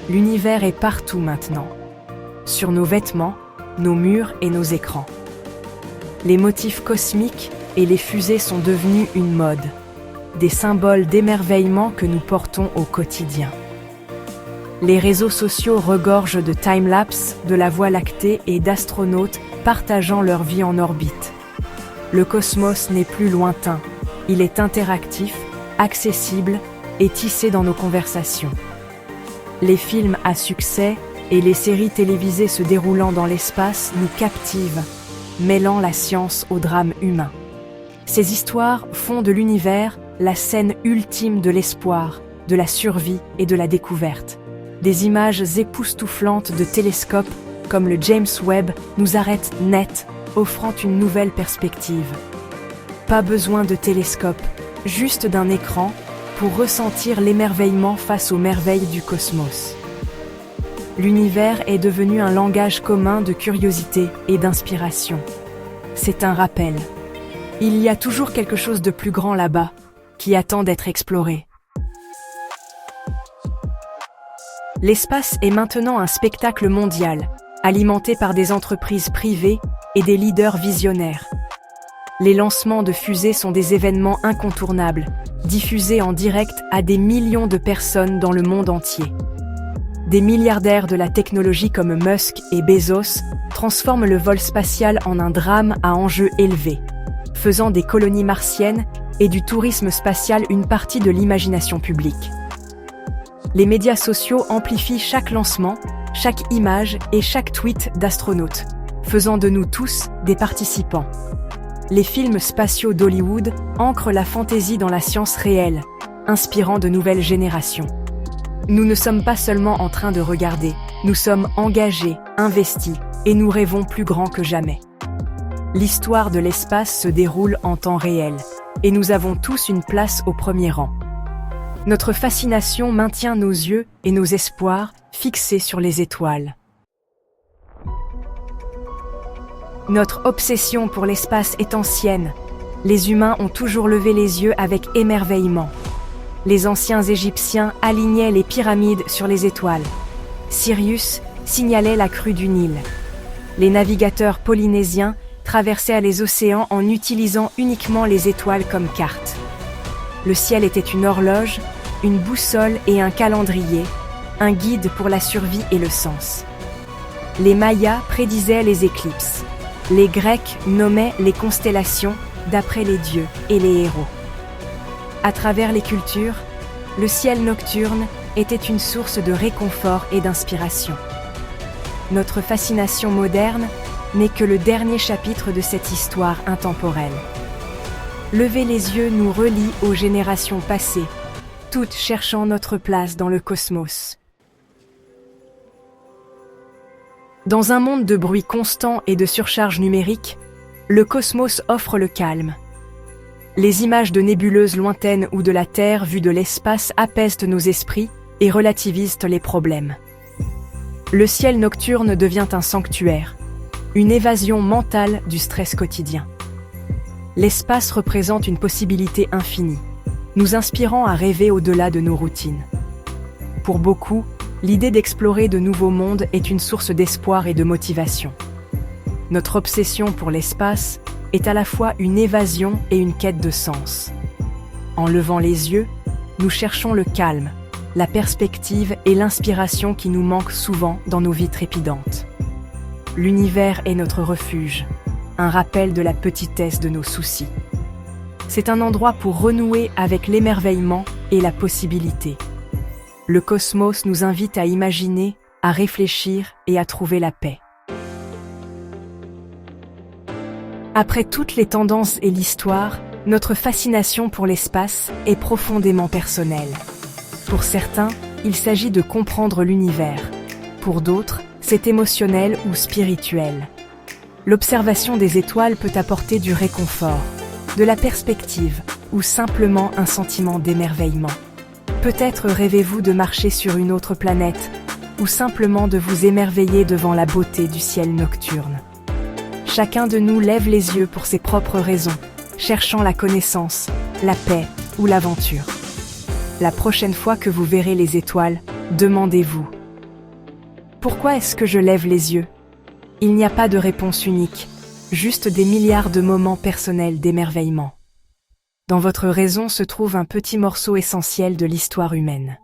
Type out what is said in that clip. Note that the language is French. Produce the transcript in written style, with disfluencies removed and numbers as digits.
L'univers est partout maintenant. Sur nos vêtements, nos murs et nos écrans. Les motifs cosmiques et les fusées sont devenus une mode, des symboles d'émerveillement que nous portons au quotidien. Les réseaux sociaux regorgent de time-lapse, de la Voie lactée et d'astronautes partageant leur vie en orbite. Le cosmos n'est plus lointain, il est interactif, accessible et tissé dans nos conversations. Les films à succès et les séries télévisées se déroulant dans l'espace nous captivent, mêlant la science au drame humain. Ces histoires font de l'univers la scène ultime de l'espoir, de la survie et de la découverte. Des images époustouflantes de télescopes comme le James Webb nous arrêtent net, offrant une nouvelle perspective. Pas besoin de télescope, juste d'un écran pour ressentir l'émerveillement face aux merveilles du cosmos. L'univers est devenu un langage commun de curiosité et d'inspiration. C'est un rappel. Il y a toujours quelque chose de plus grand là-bas, qui attend d'être exploré. L'espace est maintenant un spectacle mondial, alimenté par des entreprises privées et des leaders visionnaires. Les lancements de fusées sont des événements incontournables, diffusés en direct à des millions de personnes dans le monde entier. Des milliardaires de la technologie comme Musk et Bezos transforment le vol spatial en un drame à enjeux élevés, faisant des colonies martiennes et du tourisme spatial une partie de l'imagination publique. Les médias sociaux amplifient chaque lancement, chaque image et chaque tweet d'astronautes, faisant de nous tous des participants. Les films spatiaux d'Hollywood ancrent la fantaisie dans la science réelle, inspirant de nouvelles générations. Nous ne sommes pas seulement en train de regarder, nous sommes engagés, investis, et nous rêvons plus grand que jamais. L'histoire de l'espace se déroule en temps réel, et nous avons tous une place au premier rang. Notre fascination maintient nos yeux et nos espoirs fixés sur les étoiles. Notre obsession pour l'espace est ancienne. Les humains ont toujours levé les yeux avec émerveillement. Les anciens Égyptiens alignaient les pyramides sur les étoiles. Sirius signalait la crue du Nil. Les navigateurs polynésiens traversaient les océans en utilisant uniquement les étoiles comme carte. Le ciel était une horloge, une boussole et un calendrier, un guide pour la survie et le sens. Les Mayas prédisaient les éclipses. Les Grecs nommaient les constellations d'après les dieux et les héros. À travers les cultures, le ciel nocturne était une source de réconfort et d'inspiration. Notre fascination moderne n'est que le dernier chapitre de cette histoire intemporelle. Lever les yeux nous relie aux générations passées, toutes cherchant notre place dans le cosmos. Dans un monde de bruit constant et de surcharge numérique, le cosmos offre le calme. Les images de nébuleuses lointaines ou de la Terre vue de l'espace apaisent nos esprits et relativisent les problèmes. Le ciel nocturne devient un sanctuaire, une évasion mentale du stress quotidien. L'espace représente une possibilité infinie, nous inspirant à rêver au-delà de nos routines. Pour beaucoup, l'idée d'explorer de nouveaux mondes est une source d'espoir et de motivation. Notre obsession pour l'espace est à la fois une évasion et une quête de sens. En levant les yeux, nous cherchons le calme, la perspective et l'inspiration qui nous manquent souvent dans nos vies trépidantes. L'univers est notre refuge, un rappel de la petitesse de nos soucis. C'est un endroit pour renouer avec l'émerveillement et la possibilité. Le cosmos nous invite à imaginer, à réfléchir et à trouver la paix. Après toutes les tendances et l'histoire, notre fascination pour l'espace est profondément personnelle. Pour certains, il s'agit de comprendre l'univers. Pour d'autres, c'est émotionnel ou spirituel. L'observation des étoiles peut apporter du réconfort, de la perspective ou simplement un sentiment d'émerveillement. Peut-être rêvez-vous de marcher sur une autre planète ou simplement de vous émerveiller devant la beauté du ciel nocturne. Chacun de nous lève les yeux pour ses propres raisons, cherchant la connaissance, la paix ou l'aventure. La prochaine fois que vous verrez les étoiles, demandez-vous: Pourquoi est-ce que je lève les yeux? Il n'y a pas de réponse unique, juste des milliards de moments personnels d'émerveillement. Dans votre raison se trouve un petit morceau essentiel de l'histoire humaine.